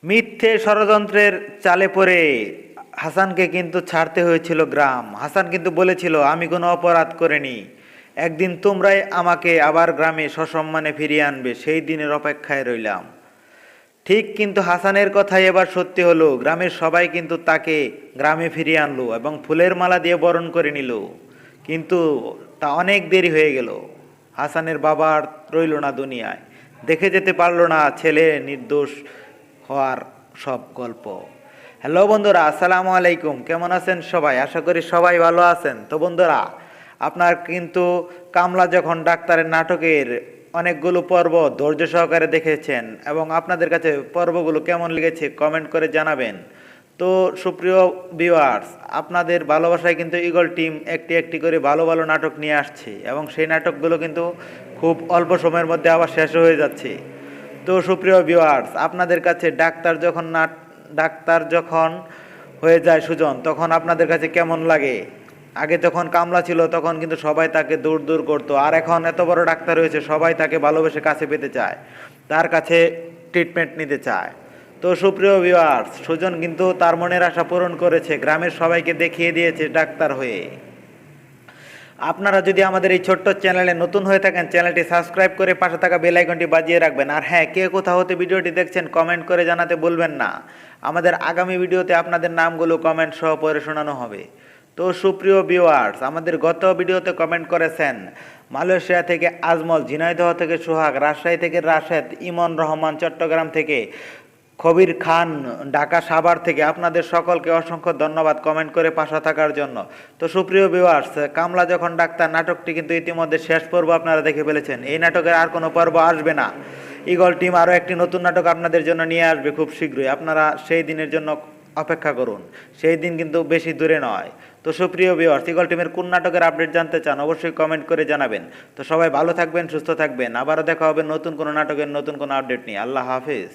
মিথ্যে ষড়যন্ত্রের চালে পড়ে হাসানকে কিন্তু ছাড়তে হয়েছিল গ্রাম। হাসান কিন্তু বলেছিল, আমি কোনো অপরাধ করিনি, একদিন তোমরাই আমাকে আবার গ্রামে সসম্মানে ফিরিয়ে আনবে, সেই দিনের অপেক্ষায় রইলাম। ঠিক কিন্তু হাসানের কথাই এবার সত্যি হলো। গ্রামের সবাই কিন্তু তাকে গ্রামে ফিরিয়ে আনলো এবং ফুলের মালা দিয়ে বরণ করে নিল। কিন্তু তা অনেক দেরি হয়ে গেল। হাসানের বাবা আর রইল না দুনিয়ায়, দেখে যেতে পারলো না ছেলে নির্দোষ হওয়ার সব গল্প। হ্যালো বন্ধুরা, আসসালামু আলাইকুম। কেমন আছেন সবাই? আশা করি সবাই ভালো আছেন। তো বন্ধুরা, আপনার কিন্তু কামলা যখন ডাক্তারের নাটকের অনেকগুলো পর্ব ধৈর্য সহকারে দেখেছেন এবং আপনাদের কাছে পর্বগুলো কেমন লেগেছে কমেন্ট করে জানাবেন। তো সুপ্রিয় ভিউয়ার্স, আপনাদের ভালোবাসায় কিন্তু ঈগল টিম একটি একটি করে ভালো ভালো নাটক নিয়ে আসছে এবং সেই নাটকগুলো কিন্তু খুব অল্প সময়ের মধ্যে আবার শেষ হয়ে যাচ্ছে। তো সুপ্রিয় ভিউয়ার্স, আপনাদের কাছে ডাক্তার যখন হয়ে যায় সুজন, তখন আপনাদের কাছে কেমন লাগে? আগে যখন কামলা ছিল তখন কিন্তু সবাই তাকে দূর দূর করতো, আর এখন এত বড় ডাক্তার হয়েছে সবাই তাকে ভালোবেসে কাছে পেতে চায়, তার কাছে ট্রিটমেন্ট নিতে চায়। তো সুপ্রিয় ভিউয়ার্স, সুজন কিন্তু তার মনের আশা পূরণ করেছে, গ্রামের সবাইকে দেখিয়ে দিয়েছে ডাক্তার হয়ে। আপনারা যদি আমাদের এই ছোট্ট চ্যানেলে নতুন হয়ে থাকেন, চ্যানেলটি সাবস্ক্রাইব করে পাশে থাকা বেল আইকনটি বাজিয়ে রাখবেন। আর হ্যাঁ, কে কোথা হতে ভিডিওটি দেখছেন কমেন্ট করে জানাতে ভুলবেন না। আমাদের আগামী ভিডিওতে আপনাদের নামগুলো কমেন্ট সহ পড়ে শোনানো হবে। তো সুপ্রিয় ভিউয়ার্স, আমাদের গত ভিডিওতে কমেন্ট করেছেন মালয়েশিয়া থেকে আজমল, ঝিনাইদহ থেকে সোহাগ, রাজশাহী থেকে রাশেদ, ইমন রহমান, চট্টগ্রাম থেকে কবির খান, ঢাকা সাভার থেকে। আপনাদের সকলকে অসংখ্য ধন্যবাদ কমেন্ট করে পাশে থাকার জন্য। তো সুপ্রিয় ভিউয়ার্স, কামলা যখন ডাক্তার নাটকটি কিন্তু ইতিমধ্যে শেষ পর্ব আপনারা দেখে ফেলেছেন। এই নাটকের আর কোনো পর্ব আসবে না। ঈগল টিম আরও একটি নতুন নাটক আপনাদের জন্য নিয়ে আসবে খুব শীঘ্রই। আপনারা সেই দিনের জন্য অপেক্ষা করুন, সেই দিন কিন্তু বেশি দূরে নয়। তো সুপ্রিয় ভিউয়ার্স, ঈগল টিমের কোন নাটকের আপডেট জানতে চান অবশ্যই কমেন্ট করে জানাবেন। তো সবাই ভালো থাকবেন, সুস্থ থাকবেন। আবারও দেখা হবে নতুন কোনো নাটকের নতুন কোনো আপডেট নিয়ে। আল্লাহ হাফেজ।